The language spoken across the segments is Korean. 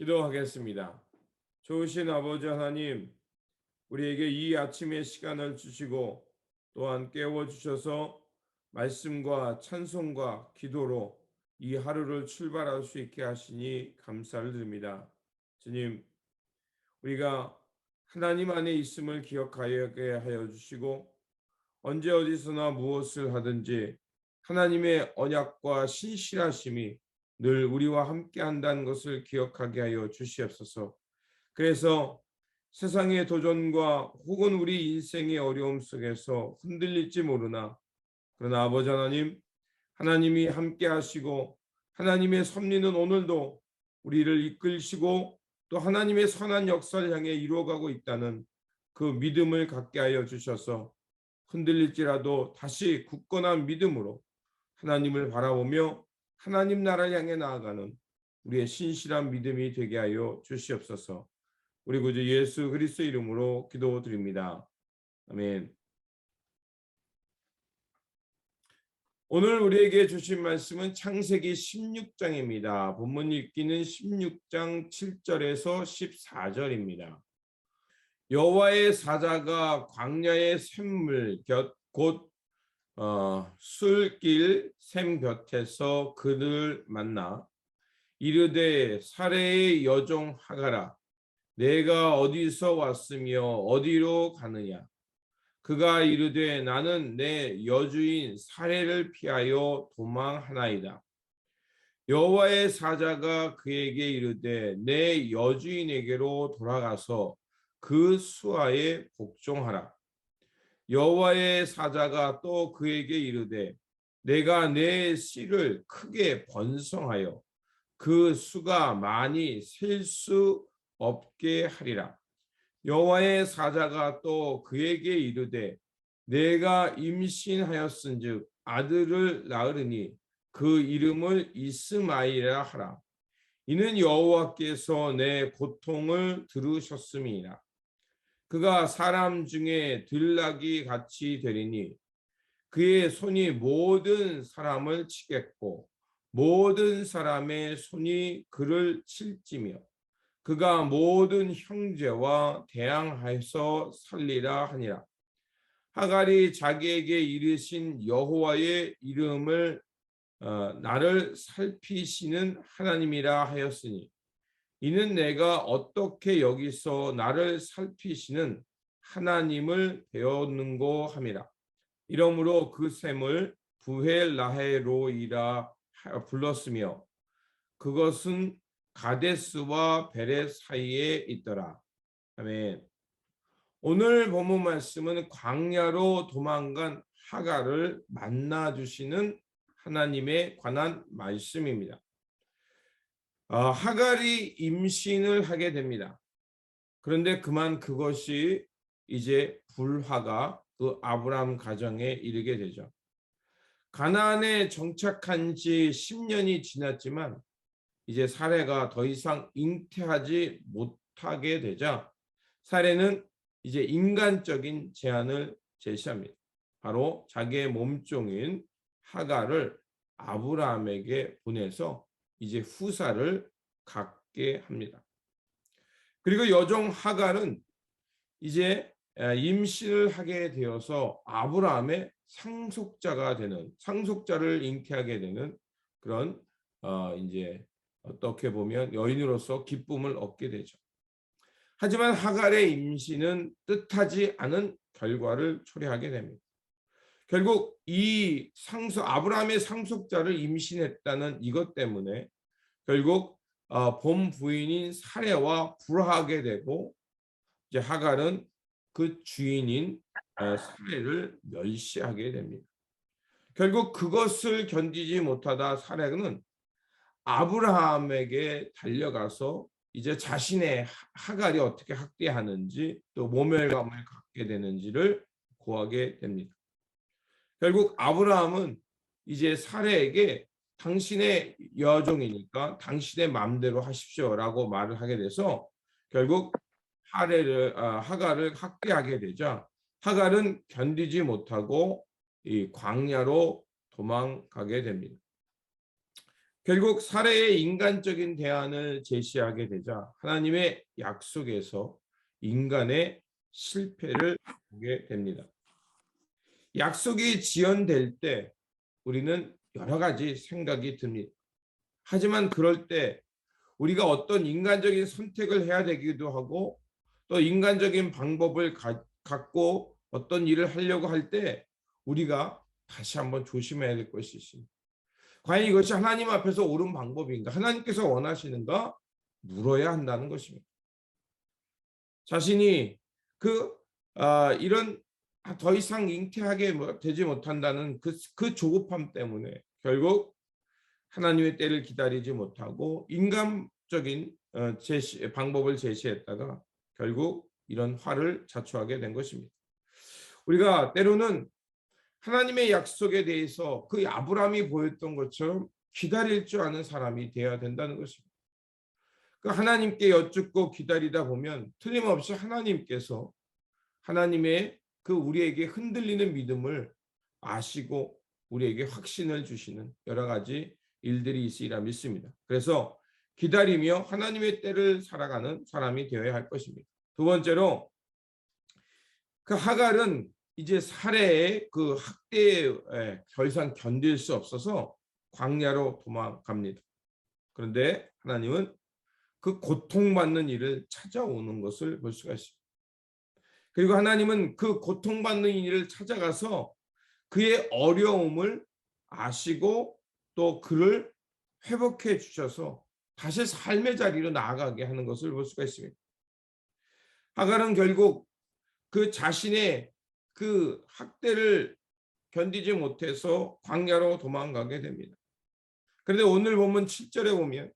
기도하겠습니다. 좋으신 아버지 하나님, 우리에게 이 아침의 시간을 주시고 또한 깨워주셔서 말씀과 찬송과 기도로 이 하루를 출발할 수 있게 하시니 감사를 드립니다. 주님, 우리가 하나님 안에 있음을 기억하게 하여 주시고 언제 어디서나 무엇을 하든지 하나님의 언약과 신실하심이 늘 우리와 함께 한다는 것을 기억하게 하여 주시옵소서. 그래서 세상의 도전과 혹은 우리 인생의 어려움 속에서 흔들릴지 모르나 그러나 아버지 하나님, 하나님이 함께 하시고 하나님의 섭리는 오늘도 우리를 이끌시고 또 하나님의 선한 역사를 향해 이루어가고 있다는 그 믿음을 갖게 하여 주셔서 흔들릴지라도 다시 굳건한 믿음으로 하나님을 바라보며 하나님 나라를 향해 나아가는 우리의 신실한 믿음이 되게 하여 주시옵소서. 우리 구주 예수 그리스도 이름으로 기도드립니다. 아멘. 오늘 우리에게 주신 말씀은 창세기 16장입니다. 본문 읽기는 16장 7절에서 14절입니다. 여호와의 사자가 광야의 샘물 곧 술길 샘 곁에서 그를 만나 이르되 사레의 여종 하가라, 내가 어디서 왔으며 어디로 가느냐? 그가 이르되 나는 내 여주인 사레를 피하여 도망하나이다. 여호와의 사자가 그에게 이르되 내 여주인에게로 돌아가서 그 수하에 복종하라. 여호와의 사자가 또 그에게 이르되 내가 내 씨를 크게 번성하여 그 수가 많이 셀 수 없게 하리라. 여호와의 사자가 또 그에게 이르되 내가 임신하였은즉 아들을 낳으리니 그 이름을 이스마엘이라 하라. 이는 여호와께서 내 고통을 들으셨음이니라. 그가 사람 중에 들나귀 같이 되리니 그의 손이 모든 사람을 치겠고 모든 사람의 손이 그를 칠지며 그가 모든 형제와 대항하여서 살리라 하니라. 하갈이 자기에게 이르신 여호와의 이름을 나를 살피시는 하나님이라 하였으니 이는 내가 어떻게 여기서 나를 살피시는 하나님을 배웠는고 함이라. 이러므로 그 샘을 부헬라헤로이라 불렀으며 그것은 가데스와 베렛 사이에 있더라. 아멘. 오늘 본문 말씀은 광야로 도망간 하갈을 만나 주시는 하나님에 관한 말씀입니다. 하갈이 임신을 하게 됩니다. 그런데 그만 그것이 이제 불화가 그 아브라함 가정에 이르게 되죠. 가나안에 정착한 지 10년이 지났지만 이제 사레가 더 이상 잉태하지 못하게 되자 사레는 이제 인간적인 제안을 제시합니다. 바로 자기의 몸종인 하갈을 아브라함에게 보내서 이제 후사를 갖게 합니다. 그리고 여종 하갈은 이제 임신을 하게 되어서 아브라함의 상속자가 되는, 상속자를 잉태하게 되는 그런 이제 어떻게 보면 여인으로서 기쁨을 얻게 되죠. 하지만 하갈의 임신은 뜻하지 않은 결과를 초래하게 됩니다. 결국 이 아브라함의 상속자를 임신했다는 이것 때문에 결국 본 부인인 사레와 불화하게 되고 이제 하갈은 그 주인인 사레를 멸시하게 됩니다. 결국 그것을 견디지 못하다 사레는 아브라함에게 달려가서 이제 자신의 하갈이 어떻게 학대하는지 또 모멸감을 갖게 되는지를 고하게 됩니다. 결국 아브라함은 이제 사레에게 당신의 여종이니까 당신의 마음대로 하십시오라고 말을 하게 돼서 결국 하갈을 학대하게 되자 하갈은 견디지 못하고 이 광야로 도망가게 됩니다. 결국 사례의 인간적인 대안을 제시하게 되자 하나님의 약속에서 인간의 실패를 보게 됩니다. 약속이 지연될 때 우리는 여러 가지 생각이 듭니다. 하지만 그럴 때 우리가 어떤 인간적인 선택을 해야 되기도 하고 또 인간적인 방법을 갖고 어떤 일을 하려고 할 때 우리가 다시 한번 조심해야 될 것이 있습니다. 과연 이것이 하나님 앞에서 옳은 방법인가? 하나님께서 원하시는가? 물어야 한다는 것입니다. 자신이 이런 더 이상 잉태하게 되지 못한다는 그 조급함 때문에 결국 하나님의 때를 기다리지 못하고 인간적인 방법을 제시했다가 결국 이런 화를 자초하게 된 것입니다. 우리가 때로는 하나님의 약속에 대해서 그 아브라함이 보였던 것처럼 기다릴 줄 아는 사람이 되어야 된다는 것입니다. 그 하나님께 여쭙고 기다리다 보면 틀림없이 하나님께서 하나님의 그 우리에게 흔들리는 믿음을 아시고 우리에게 확신을 주시는 여러 가지 일들이 있으리라 믿습니다. 그래서 기다리며 하나님의 때를 살아가는 사람이 되어야 할 것입니다. 두 번째로 그 하갈은 이제 사례의 그 학대에 더 이상 견딜 수 없어서 광야로 도망갑니다. 그런데 하나님은 그 고통받는 일을 찾아오는 것을 볼 수가 있습니다. 그리고 하나님은 그 고통받는 일을 찾아가서 그의 어려움을 아시고 또 그를 회복해 주셔서 다시 삶의 자리로 나아가게 하는 것을 볼 수가 있습니다. 하갈은 결국 그 자신의 그 학대를 견디지 못해서 광야로 도망가게 됩니다. 그런데 오늘 보면 7절에 보면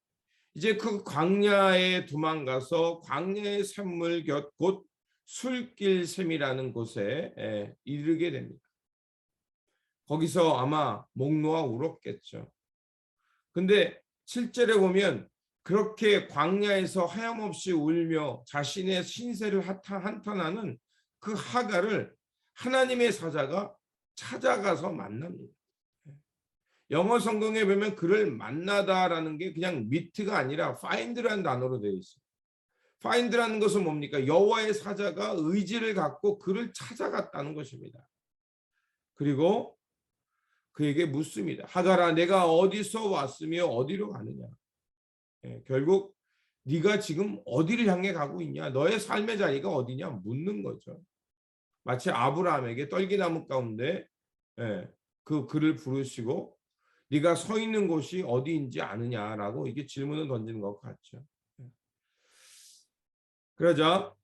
이제 그 광야에 도망가서 광야의 샘물 곁 곧 술길샘이라는 곳에 이르게 됩니다. 거기서 아마 목 놓아 울었겠죠. 근데 7절에 보면 그렇게 광야에서 하염없이 울며 자신의 신세를 한탄하는 그 하갈을 하나님의 사자가 찾아가서 만납니다. 영어 성경에 보면 그를 만나다라는 게 그냥 meet가 아니라 find라는 단어로 되어 있어요. find라는 것은 뭡니까? 여호와의 사자가 의지를 갖고 그를 찾아갔다는 것입니다. 그리고 그에게 묻습니다. 하갈아, 내가 어디서 왔으며 어디로 가느냐? 결국 네가 지금 어디를 향해 가고 있냐? 너의 삶의 자리가 어디냐? 묻는 거죠. 마치 아브라함에게 떨기나무 가운데 그를 부르시고 네가 서 있는 곳이 어디인지 아느냐라고 이게 질문을 던지는 것 같죠. 그러자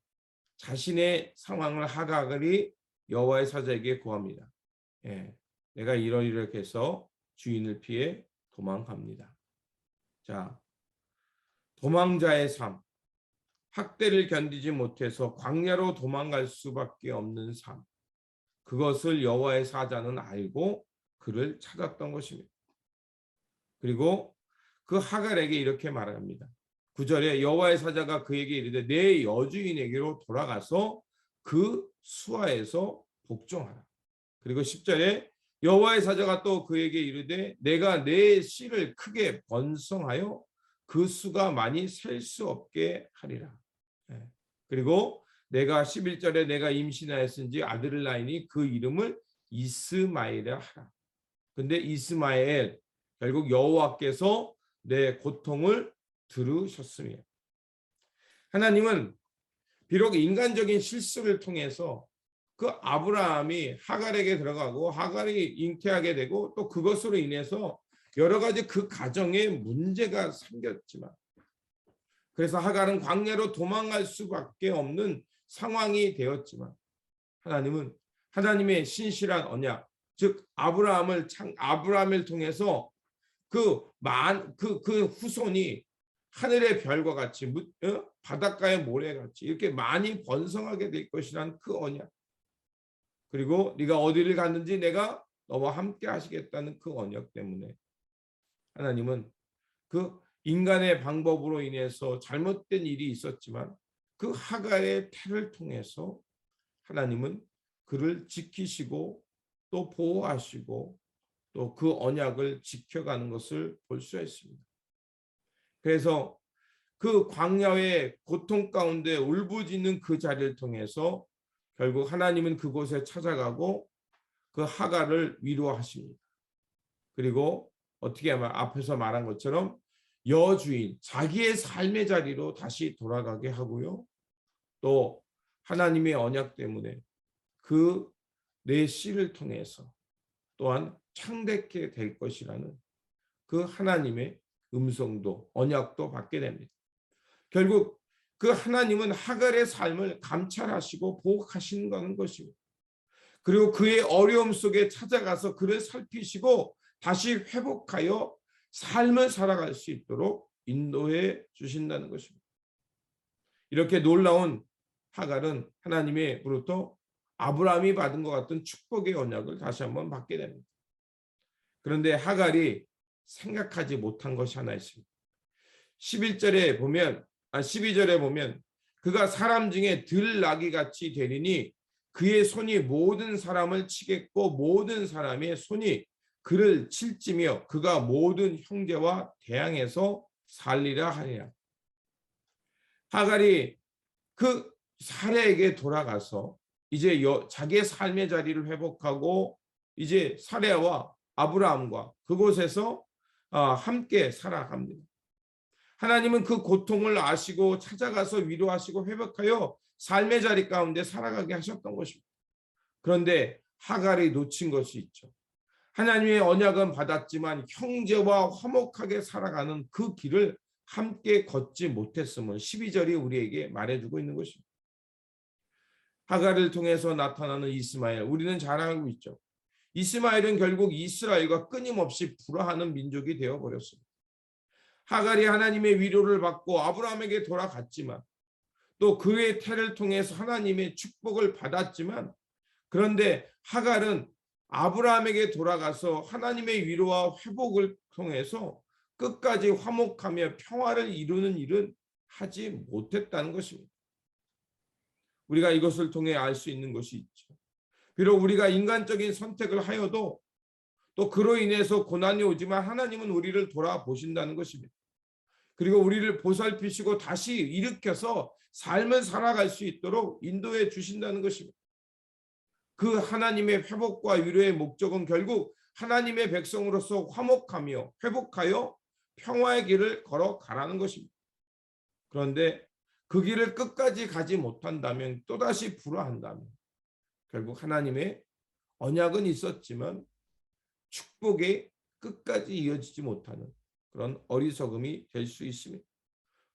자신의 상황을 하갈이 여호와의 사자에게 구합니다. 내가 이렇게 해서 주인을 피해 도망갑니다. 자, 도망자의 삶, 학대를 견디지 못해서 광야로 도망갈 수밖에 없는 삶, 그것을 여호와의 사자는 알고 그를 찾았던 것입니다. 그리고 그 하갈에게 이렇게 말합니다. 9절에 여호와의 사자가 그에게 이르되 내 여주인에게로 돌아가서 그 수하에서 복종하라. 그리고 10절에 여호와의 사자가 또 그에게 이르되 내가 내 씨를 크게 번성하여 그 수가 많이 셀 수 없게 하리라. 그리고 내가 11절에 내가 임신하였은지 아들을 낳으니 그 이름을 이스마엘이라 하라. 근데 이스마엘 결국 여호와께서 내 고통을 들으셨으며 하나님은 비록 인간적인 실수를 통해서 그 아브라함이 하갈에게 들어가고 하갈이 잉태하게 되고 또 그것으로 인해서 여러 가지 그 가정에 문제가 생겼지만 그래서 하갈은 광야로 도망갈 수밖에 없는 상황이 되었지만 하나님은 하나님의 신실한 언약 즉 아브라함을 통해서 그 후손이 하늘의 별과 같이 바닷가의 모래같이 이렇게 많이 번성하게 될 것이란 그 언약 그리고 네가 어디를 갔는지 내가 너와 함께 하시겠다는 그 언약 때문에 하나님은 그 인간의 방법으로 인해서 잘못된 일이 있었지만 그 하갈의 태를 통해서 하나님은 그를 지키시고 또 보호하시고 또 그 언약을 지켜가는 것을 볼 수가 있습니다. 그래서 그 광야의 고통 가운데 울부짖는 그 자리를 통해서 결국 하나님은 그곳에 찾아가고 그 하갈을 위로하십니다. 그리고 어떻게 하면 앞에서 말한 것처럼 여주인, 자기의 삶의 자리로 다시 돌아가게 하고요. 또 하나님의 언약 때문에 그 내 씨를 통해서 또한 창대케 될 것이라는 그 하나님의 음성도 언약도 받게 됩니다. 결국 그 하나님은 하갈의 삶을 감찰하시고 보호하시는 것입니다. 그리고 그의 어려움 속에 찾아가서 그를 살피시고 다시 회복하여 삶을 살아갈 수 있도록 인도해 주신다는 것입니다. 이렇게 놀라운 하갈은 하나님의로부터 아브라함이 받은 것 같은 축복의 언약을 다시 한번 받게 됩니다. 그런데 하갈이 생각하지 못한 것이 하나 있습니다. 12절에 보면 그가 사람 중에 들나귀 같이 되리니 그의 손이 모든 사람을 치겠고 모든 사람의 손이 그를 칠지며 그가 모든 형제와 대항해서 살리라 하니라. 하갈이 그 사레에게 돌아가서 이제 자기의 삶의 자리를 회복하고 이제 사레와 아브라함과 그곳에서 함께 살아갑니다. 하나님은 그 고통을 아시고 찾아가서 위로하시고 회복하여 삶의 자리 가운데 살아가게 하셨던 것입니다. 그런데 하갈이 놓친 것이 있죠. 하나님의 언약은 받았지만 형제와 화목하게 살아가는 그 길을 함께 걷지 못했음을 12절이 우리에게 말해주고 있는 것입니다. 하갈을 통해서 나타나는 이스마엘, 우리는 잘 알고 있죠. 이스마엘은 결국 이스라엘과 끊임없이 불화하는 민족이 되어버렸습니다. 하갈이 하나님의 위로를 받고 아브라함에게 돌아갔지만 또 그의 태를 통해서 하나님의 축복을 받았지만 그런데 하갈은 아브라함에게 돌아가서 하나님의 위로와 회복을 통해서 끝까지 화목하며 평화를 이루는 일은 하지 못했다는 것입니다. 우리가 이것을 통해 알 수 있는 것이 있죠. 비록 우리가 인간적인 선택을 하여도 또 그로 인해서 고난이 오지만 하나님은 우리를 돌아보신다는 것입니다. 그리고 우리를 보살피시고 다시 일으켜서 삶을 살아갈 수 있도록 인도해 주신다는 것입니다. 그 하나님의 회복과 위로의 목적은 결국 하나님의 백성으로서 화목하며 회복하여 평화의 길을 걸어가라는 것입니다. 그런데 그 길을 끝까지 가지 못한다면 또다시 불화한다면 결국 하나님의 언약은 있었지만 축복이 끝까지 이어지지 못하는 그런 어리석음이 될 수 있습니다.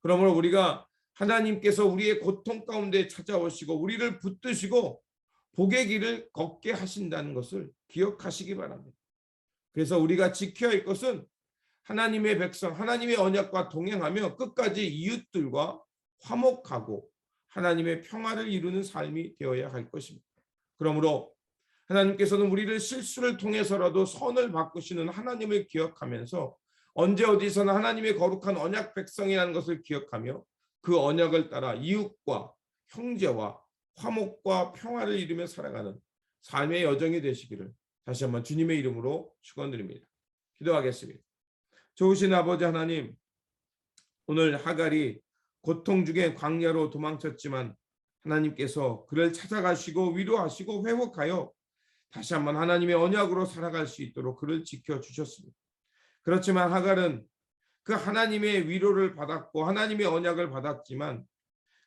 그러므로 우리가 하나님께서 우리의 고통 가운데 찾아오시고 우리를 붙드시고 복의 길을 걷게 하신다는 것을 기억하시기 바랍니다. 그래서 우리가 지켜야 할 것은 하나님의 백성, 하나님의 언약과 동행하며 끝까지 이웃들과 화목하고 하나님의 평화를 이루는 삶이 되어야 할 것입니다. 그러므로 하나님께서는 우리를 실수를 통해서라도 선을 바꾸시는 하나님을 기억하면서 언제 어디서나 하나님의 거룩한 언약 백성이라는 것을 기억하며 그 언약을 따라 이웃과 형제와 화목과 평화를 이루며 살아가는 삶의 여정이 되시기를 다시 한번 주님의 이름으로 축원드립니다. 기도하겠습니다. 좋으신 아버지 하나님, 오늘 하갈이 고통 중에 광야로 도망쳤지만 하나님께서 그를 찾아가시고 위로하시고 회복하여 다시 한번 하나님의 언약으로 살아갈 수 있도록 그를 지켜주셨습니다. 그렇지만 하갈은 그 하나님의 위로를 받았고 하나님의 언약을 받았지만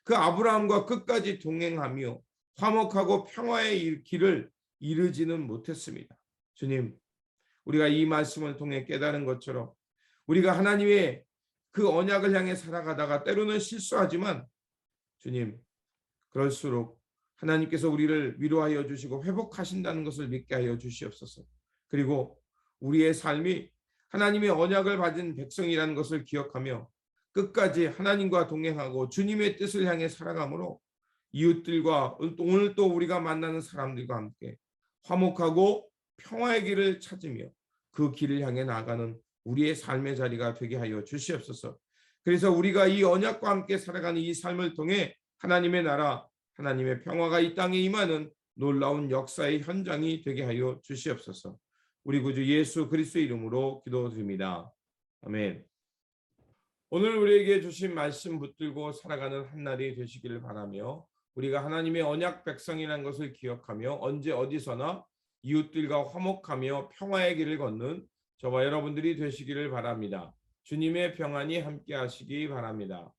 그 아브라함과 끝까지 동행하며 화목하고 평화의 길을 이루지는 못했습니다. 주님, 우리가 이 말씀을 통해 깨달은 것처럼 우리가 하나님의 그 언약을 향해 살아가다가 때로는 실수하지만 주님, 그럴수록 하나님께서 우리를 위로하여 주시고 회복하신다는 것을 믿게 하여 주시옵소서. 그리고 우리의 삶이 하나님의 언약을 받은 백성이라는 것을 기억하며 끝까지 하나님과 동행하고 주님의 뜻을 향해 살아가므로 이웃들과 오늘 또 우리가 만나는 사람들과 함께 화목하고 평화의 길을 찾으며 그 길을 향해 나아가는 우리의 삶의 자리가 되게 하여 주시옵소서. 그래서 우리가 이 언약과 함께 살아가는 이 삶을 통해 하나님의 나라, 하나님의 평화가 이 땅에 임하는 놀라운 역사의 현장이 되게 하여 주시옵소서. 우리 구주 예수 그리스도의 이름으로 기도드립니다. 아멘. 오늘 우리에게 주신 말씀 붙들고 살아가는 한 날이 되시기를 바라며, 우리가 하나님의 언약 백성이라는 것을 기억하며 언제 어디서나 이웃들과 화목하며 평화의 길을 걷는 저와 여러분들이 되시기를 바랍니다. 주님의 평안이 함께 하시기 바랍니다.